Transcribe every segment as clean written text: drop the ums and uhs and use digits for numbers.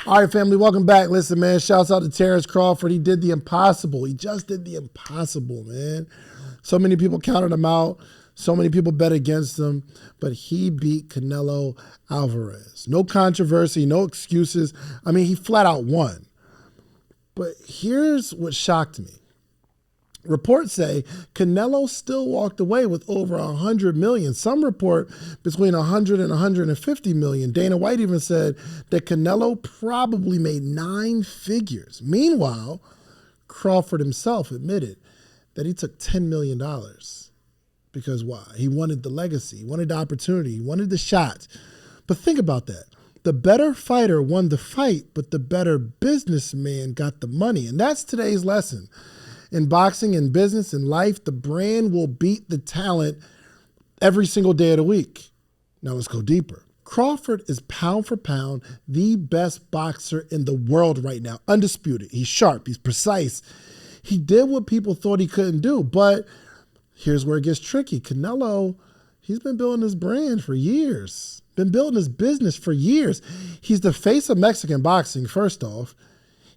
All right, family, welcome back. Listen, man, shouts out to Terence Crawford. He did the impossible. He just did the impossible, man. So many people counted him out. So many people bet against him. But he beat Canelo Alvarez. No controversy, no excuses. I mean, he flat out won. But here's what shocked me. Reports say Canelo still walked away with over 100 million. Some report between 100 and 150 million. Dana White even said that Canelo probably made 9 figures. Meanwhile, Crawford himself admitted that he took $10 million. Because why? He wanted the legacy, he wanted the opportunity, he wanted the shot. But think about that. The better fighter won the fight, but the better businessman got the money. And that's today's lesson. In boxing, in business, in life, the brand will beat the talent every single day of the week. Now let's go deeper. Crawford is pound for pound the best boxer in the world right now. Undisputed. He's sharp. He's precise. He did what people thought he couldn't do. But here's where it gets tricky. Canelo, he's been building his brand for years. Been building his business for years. He's the face of Mexican boxing, first off.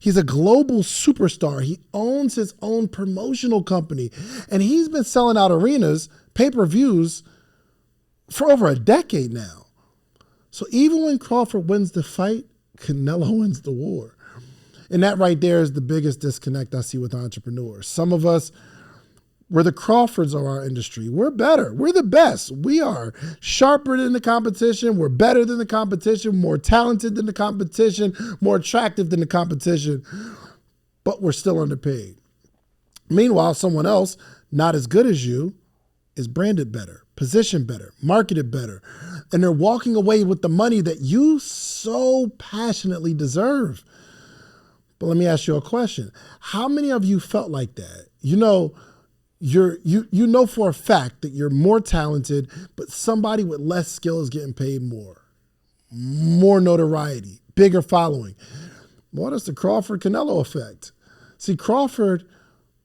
He's a global superstar. He owns his own promotional company. And he's been selling out arenas, pay-per-views, for over a decade now. So even when Crawford wins the fight, Canelo wins the war. And that right there is the biggest disconnect I see with entrepreneurs. Some of us, we're the Crawfords of our industry. We're better. We're the best. We are sharper than the competition. We're better than the competition, more talented than the competition, more attractive than the competition, but we're still underpaid. Meanwhile, someone else, not as good as you, is branded better, positioned better, marketed better, and they're walking away with the money that you so passionately deserve. But let me ask you a question. How many of you felt like that? You know for a fact that you're more talented, but somebody with less skill is getting paid more notoriety, bigger following. Well, that's the Crawford-Canelo effect. See, Crawford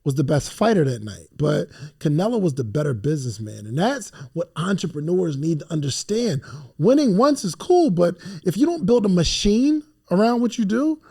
was the best fighter that night, but Canelo was the better businessman. And that's what entrepreneurs need to understand. Winning once is cool, but if you don't build a machine around what you do,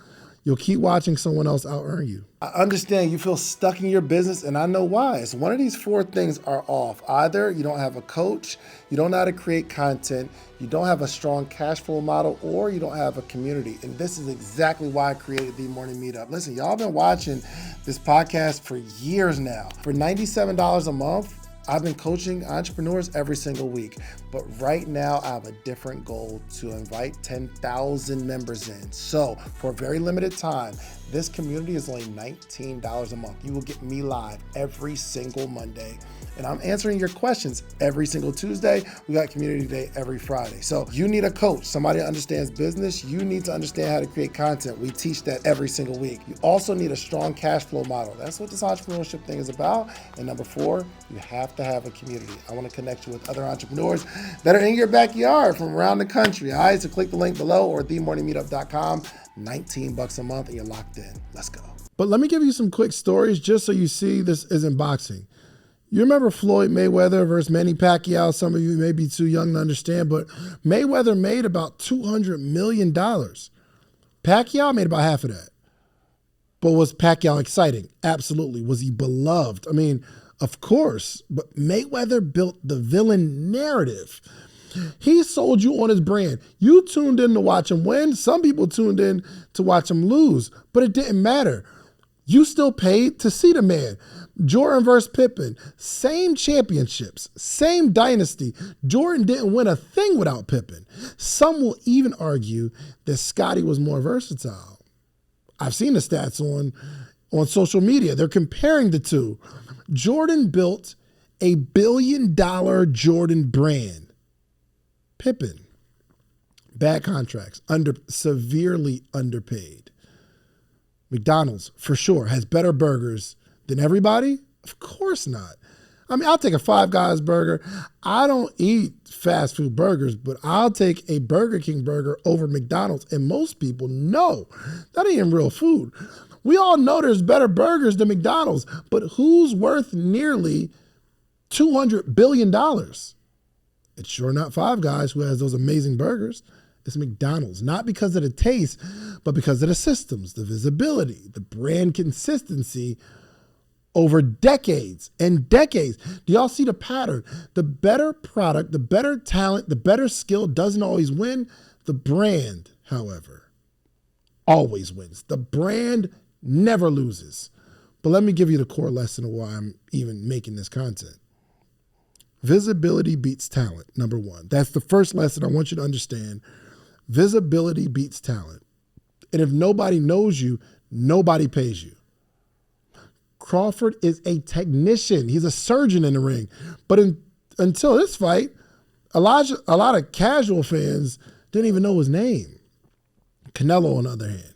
you'll keep watching someone else out-earn you. I understand you feel stuck in your business, and I know why. It's one of these 4 things are off. Either you don't have a coach, you don't know how to create content, you don't have a strong cash flow model, or you don't have a community. And this is exactly why I created the Morning Meetup. Listen, y'all been watching this podcast for years now. For $97 a month, I've been coaching entrepreneurs every single week, but right now I have a different goal to invite 10,000 members in. So for a very limited time, this community is only $19 a month. You will get me live every single Monday, and I'm answering your questions every single Tuesday. We got community day every Friday. So you need a coach, somebody that understands business. You need to understand how to create content. We teach that every single week. You also need a strong cash flow model. That's what this entrepreneurship thing is about. And number 4, you have to have a community. I want to connect you with other entrepreneurs that are in your backyard from around the country. All right, so click the link below or themorningmeetup.com. $19 a month and you're locked in. Let's go. But let me give you some quick stories just so you see this isn't boxing. You remember Floyd Mayweather versus Manny Pacquiao? Some of you may be too young to understand, but Mayweather made about $200 million. Pacquiao made about half of that. But was Pacquiao exciting? Absolutely. Was he beloved? I mean, of course, but Mayweather built the villain narrative. He sold you on his brand. You tuned in to watch him win. Some people tuned in to watch him lose, but it didn't matter. You still paid to see the man. Jordan versus Pippen, same championships, same dynasty. Jordan didn't win a thing without Pippen. Some will even argue that Scotty was more versatile. I've seen the stats on social media. They're comparing the two. Jordan built a $1 billion Jordan brand. Pippen, bad contracts, severely underpaid. McDonald's, for sure, has better burgers than everybody? Of course not. I mean, I'll take a Five Guys burger. I don't eat fast food burgers, but I'll take a Burger King burger over McDonald's. And most people know that ain't even real food. We all know there's better burgers than McDonald's, but who's worth nearly $200 billion? It's sure not Five Guys who has those amazing burgers. It's McDonald's, not because of the taste, but because of the systems, the visibility, the brand consistency over decades and decades. Do y'all see the pattern? The better product, the better talent, the better skill doesn't always win. The brand, however, always wins. The brand never loses. But let me give you the core lesson of why I'm even making this content. Visibility beats talent, number one. That's the first lesson I want you to understand. Visibility beats talent. And if nobody knows you, nobody pays you. Crawford is a technician. He's a surgeon in the ring. But until this fight, a lot of casual fans didn't even know his name. Canelo, on the other hand,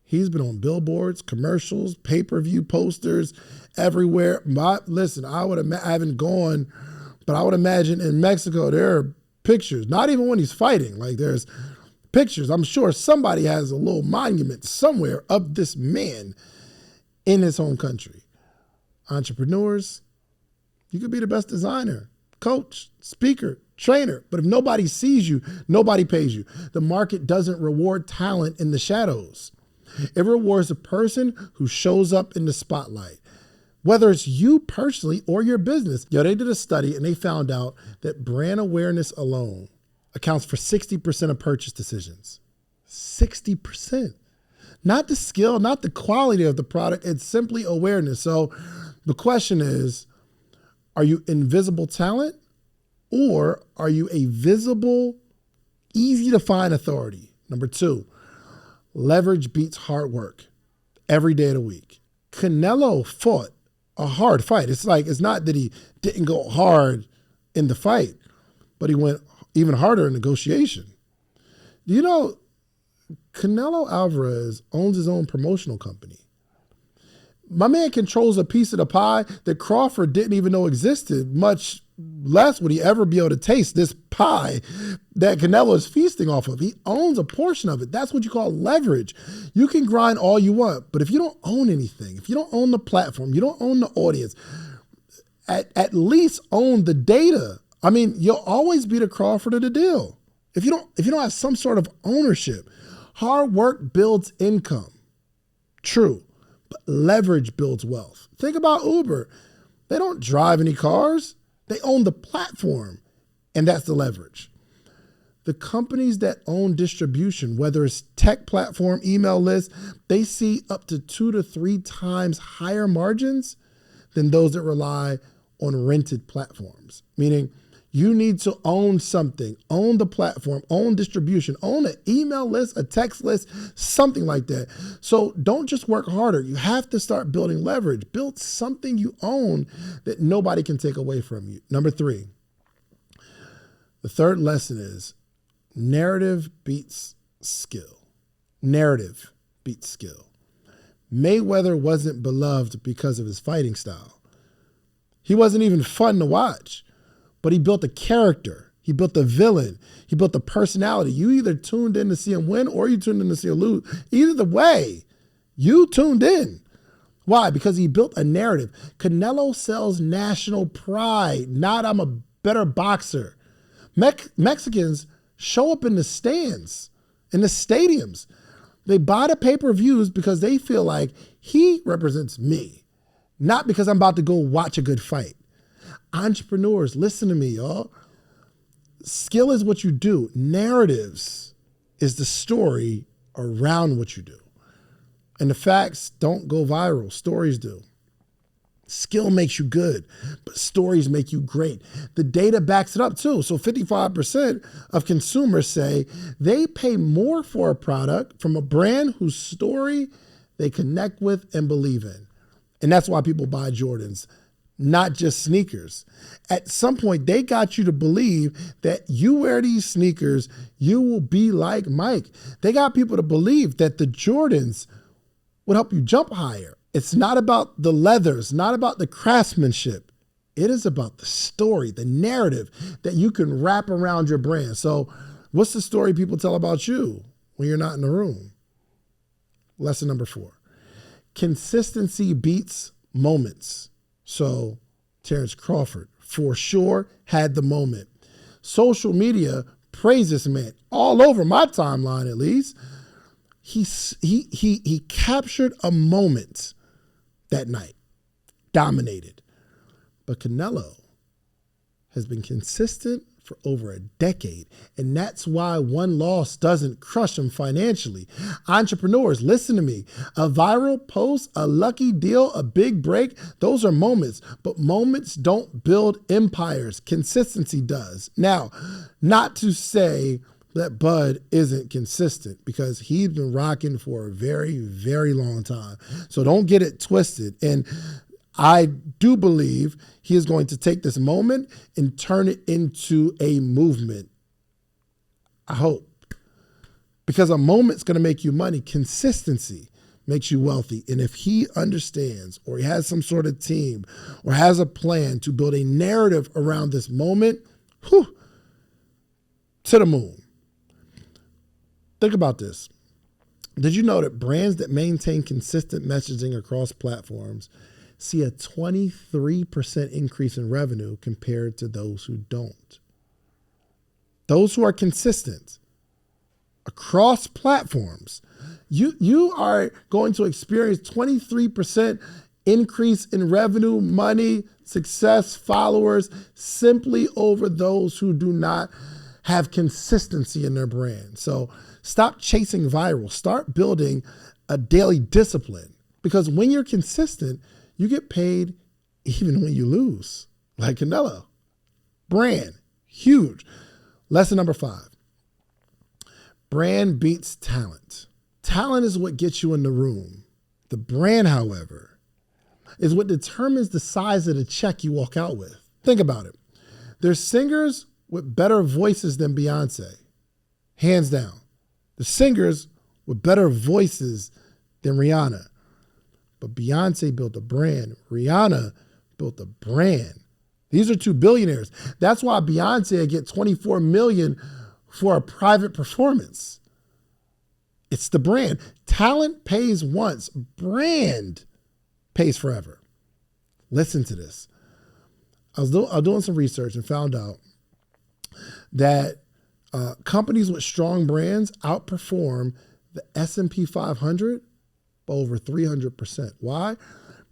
he's been on billboards, commercials, pay-per-view posters, everywhere. Listen, I haven't gone, but I would imagine in Mexico there are pictures, not even when he's fighting. Like there's pictures. I'm sure somebody has a little monument somewhere of this man in his home country. Entrepreneurs, you could be the best designer, coach, speaker, trainer, but if nobody sees you, nobody pays you. The market doesn't reward talent in the shadows. It rewards a person who shows up in the spotlight, whether it's you personally or your business. They did a study and they found out that brand awareness alone accounts for 60% of purchase decisions. 60%. Not the skill, not the quality of the product. It's simply awareness. So the question is, are you invisible talent or are you a visible, easy to find authority? Number two, leverage beats hard work every day of the week. Canelo fought a hard fight. It's not that he didn't go hard in the fight, but he went even harder in negotiation. Do you know Canelo Alvarez owns his own promotional company? My man controls a piece of the pie that Crawford didn't even know existed, much less would he ever be able to taste this pie that Canelo is feasting off of. He owns a portion of it. That's what you call leverage. You can grind all you want, but if you don't own anything, if you don't own the platform, you don't own the audience, at least own the data. I mean, you'll always be the Crawford of the deal. If you don't have some sort of ownership. Hard work builds income. True. But leverage builds wealth. Think about Uber. They don't drive any cars. They own the platform, and that's the leverage. The companies that own distribution, whether it's tech platform, email list, they see up to 2 to 3 times higher margins than those that rely on rented platforms. Meaning you need to own something, own the platform, own distribution, own an email list, a text list, something like that. So don't just work harder. You have to start building leverage. Build something you own that nobody can take away from you. Number 3, the third lesson is narrative beats skill. Narrative beats skill. Mayweather wasn't beloved because of his fighting style. He wasn't even fun to watch. But he built a character. He built a villain. He built a personality. You either tuned in to see him win or you tuned in to see him lose. Either the way, you tuned in. Why? Because he built a narrative. Canelo sells national pride, not I'm a better boxer. Mexicans show up in the stands, in the stadiums. They buy the pay-per-views because they feel like he represents me, not because I'm about to go watch a good fight. Entrepreneurs, listen to me, y'all. Skill is what you do. Narratives is the story around what you do. And the facts don't go viral. Stories do. Skill makes you good, but stories make you great. The data backs it up too. So 55% of consumers say they pay more for a product from a brand whose story they connect with and believe in. And that's why people buy Jordans, not just sneakers. At some point, they got you to believe that you wear these sneakers, you will be like Mike. They got people to believe that the Jordans would help you jump higher. It's not about the leathers, not about the craftsmanship. It is about the story, the narrative that you can wrap around your brand. So what's the story people tell about you when you're not in the room? Lesson number 4, consistency beats moments. So Terence Crawford, for sure, had the moment. Social media praised this man all over my timeline, at least. he captured a moment that night, dominated. But Canelo has been consistent for over a decade, and that's why one loss doesn't crush him financially. Entrepreneurs, listen to me. A viral post, a lucky deal, a big break, those are moments, but moments don't build empires. Consistency does. Now, not to say that Bud isn't consistent, because he's been rocking for a very, very long time. So don't get it twisted. And I do believe he is going to take this moment and turn it into a movement. I hope. Because a moment's going to make you money. Consistency makes you wealthy. And if he understands, or he has some sort of team, or has a plan to build a narrative around this moment, to the moon. Think about this. Did you know that brands that maintain consistent messaging across platforms see a 23% increase in revenue compared to those who don't? Those who are consistent across platforms, you are going to experience 23% increase in revenue, money, success, followers, simply over those who do not have consistency in their brand. So stop chasing viral. Start building a daily discipline, because when you're consistent, you get paid even when you lose, like Canelo. Brand, huge. Lesson number 5. Brand beats talent. Talent is what gets you in the room. The brand, however, is what determines the size of the check you walk out with. Think about it. There's singers with better voices than Beyonce, hands down. There's singers with better voices than Rihanna. But Beyonce built a brand. Rihanna built a brand. These are 2 billionaires. That's why Beyonce would get $24 million for a private performance. It's the brand. Talent pays once. Brand pays forever. Listen to this. I was doing some research and found out that companies with strong brands outperform the S&P 500 by over 300%. Why?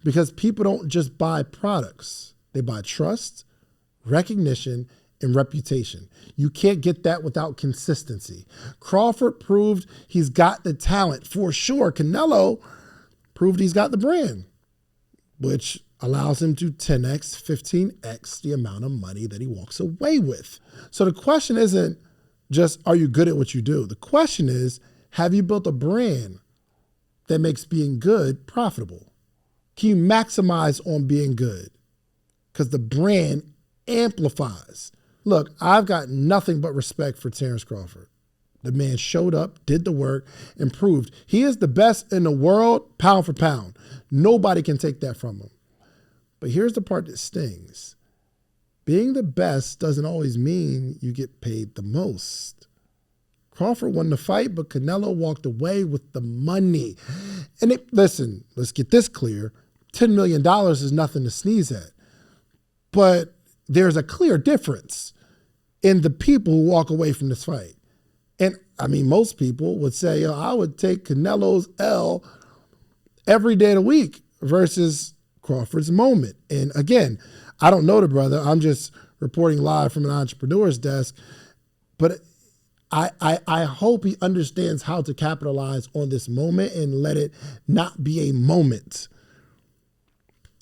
Because people don't just buy products. They buy trust, recognition, and reputation. You can't get that without consistency. Crawford proved he's got the talent for sure. Canelo proved he's got the brand, which allows him to 10x, 15x the amount of money that he walks away with. So the question isn't just, are you good at what you do? The question is, have you built a brand that makes being good profitable? Can you maximize on being good? Because the brand amplifies. Look, I've got nothing but respect for Terence Crawford. The man showed up, did the work, and proved he is the best in the world, pound for pound. Nobody can take that from him. But here's the part that stings. Being the best doesn't always mean you get paid the most. Crawford won the fight, but Canelo walked away with the money. And listen, let's get this clear. $10 million is nothing to sneeze at. But there's a clear difference in the people who walk away from this fight. And I mean, most people would say, I would take Canelo's L every day of the week versus Crawford's moment. And again, I don't know the brother. I'm just reporting live from an entrepreneur's desk. But I hope he understands how to capitalize on this moment and let it not be a moment.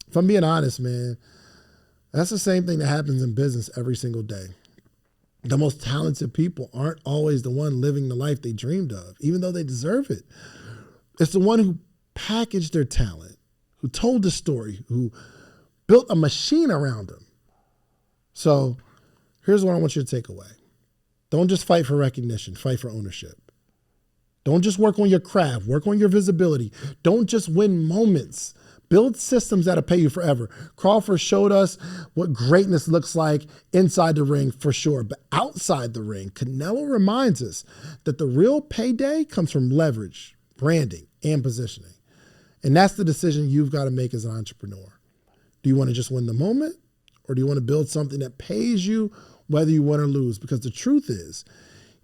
If I'm being honest, man, that's the same thing that happens in business every single day. The most talented people aren't always the one living the life they dreamed of, even though they deserve it. It's the one who packaged their talent, who told the story, who built a machine around them. So here's what I want you to take away. Don't just fight for recognition, fight for ownership. Don't just work on your craft, work on your visibility. Don't just win moments. Build systems that'll pay you forever. Crawford showed us what greatness looks like inside the ring for sure, but outside the ring, Canelo reminds us that the real payday comes from leverage, branding, and positioning. And that's the decision you've got to make as an entrepreneur. Do you want to just win the moment, or do you want to build something that pays you whether you win or lose? Because the truth is,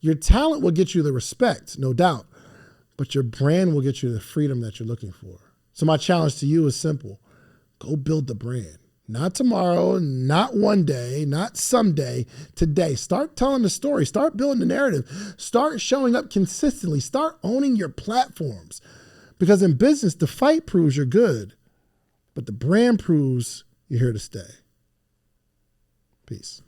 your talent will get you the respect, no doubt, but your brand will get you the freedom that you're looking for. So my challenge to you is simple. Go build the brand. Not tomorrow, not one day, not someday, today. Start telling the story. Start building the narrative. Start showing up consistently. Start owning your platforms. Because in business, the fight proves you're good, but the brand proves you're here to stay. Peace.